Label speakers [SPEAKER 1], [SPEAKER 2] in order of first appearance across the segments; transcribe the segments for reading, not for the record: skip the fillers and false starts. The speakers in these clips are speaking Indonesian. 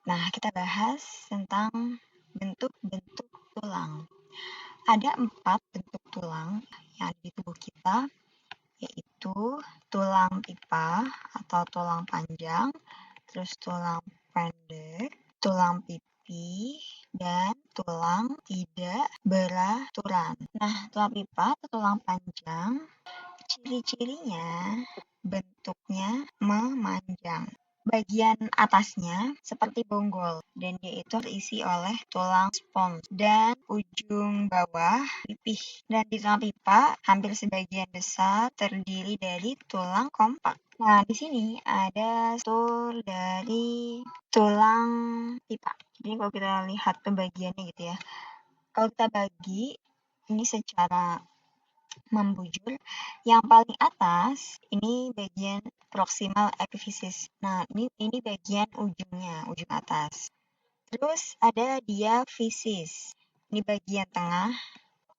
[SPEAKER 1] Nah, kita bahas tentang bentuk-bentuk tulang. Ada 4 bentuk tulang yang ada di tubuh kita, yaitu tulang pipa atau tulang panjang, terus tulang pendek, tulang pipi, dan tulang tidak beraturan. Nah, tulang pipa atau tulang panjang, ciri-cirinya bentuknya memanjang. Bagian atasnya seperti bonggol dan dia itu terisi oleh tulang spons dan ujung bawah pipih. Dan di tulang pipa hampir sebagian besar terdiri dari tulang kompak. Nah, di sini ada struktur dari tulang pipa. Jadi kalau kita lihat pembagiannya gitu ya. Kalau kita bagi ini secara membujur, yang paling atas ini bagian proximal epiphysis. Nah, ini bagian ujungnya, ujung atas. Terus ada diaphysis. Ini bagian tengah.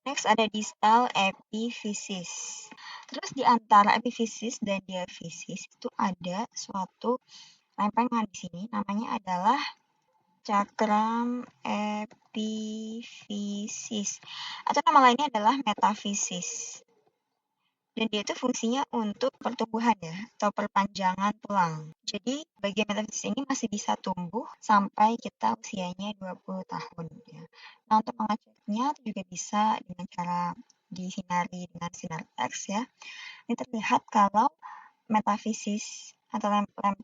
[SPEAKER 1] Next ada distal epiphysis. Terus di antara epiphysis dan diaphysis itu ada suatu lempengan di sini, namanya adalah cakram epiphysis atau nama lainnya adalah metafisis. Dan dia itu fungsinya untuk pertumbuhan ya, atau perpanjangan tulang. Jadi bagian metafisis ini masih bisa tumbuh sampai kita usianya 20 tahun ya. Nah, untuk mengeceknya juga bisa dengan cara disinari dengan sinar X ya. Ini terlihat kalau metafisis atau lempeng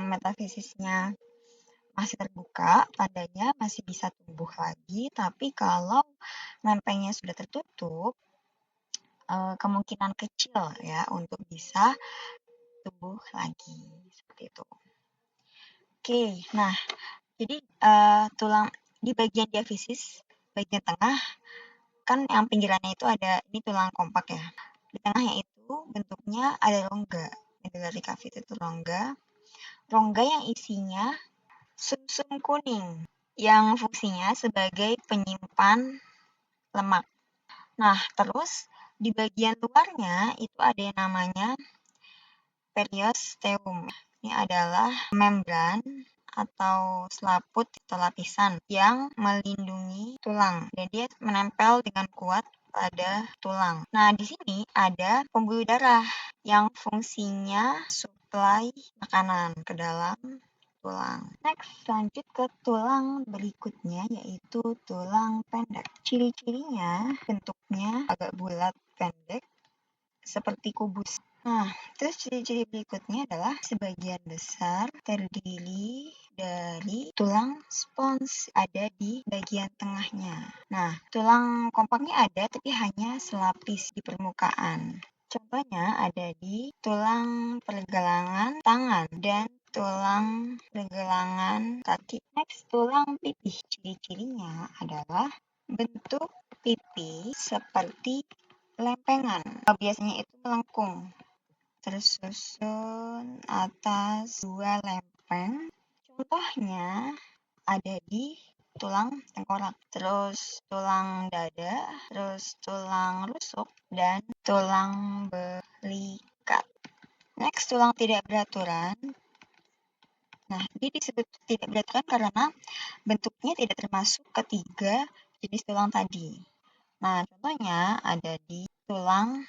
[SPEAKER 1] metafisisnya masih terbuka, tandanya masih bisa tumbuh lagi, tapi kalau lempengnya sudah tertutup, kemungkinan kecil ya untuk bisa tumbuh lagi seperti itu. Oke, nah jadi tulang di bagian diafisis, bagian tengah kan yang pinggirannya itu ada ini tulang kompak ya. Di tengahnya itu bentuknya ada rongga. Medullary cavity itu rongga. Rongga yang isinya sumsum kuning yang fungsinya sebagai penyimpan lemak. Nah, terus di bagian luarnya itu ada yang namanya periosteum. Ini adalah membran atau selaput atau lapisan yang melindungi tulang dan dia menempel dengan kuat pada tulang. Nah, di sini ada pembuluh darah yang fungsinya suplai makanan ke dalam tulang. Next, lanjut ke tulang berikutnya yaitu tulang pendek. Ciri-cirinya bentuknya agak bulat pendek seperti kubus. Nah, terus ciri-ciri berikutnya adalah sebagian besar terdiri dari tulang spons ada di bagian tengahnya. Nah, tulang kompaknya ada tapi hanya selapis di permukaan. Contohnya ada di tulang pergelangan tangan dan tulang pergelangan kaki. Next, tulang pipih. Ciri-cirinya adalah bentuk pipi seperti lempengan. Biasanya itu melengkung tersusun atas 2 lempeng. Contohnya ada di tulang tengkorak, terus tulang dada, terus tulang rusuk, dan tulang belikat. Next, tulang tidak beraturan. Nah, ini disebut tidak beraturan karena bentuknya tidak termasuk ketiga jenis tulang tadi. Nah, contohnya ada di tulang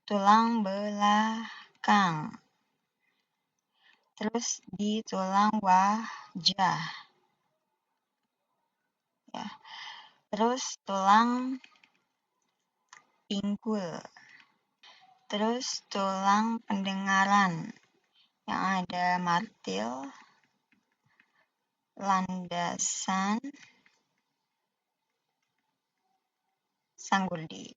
[SPEAKER 1] tulang belakang, terus di tulang wajah, ya, terus tulang pinggul, terus tulang pendengaran yang ada martil, landasan, sangguldi.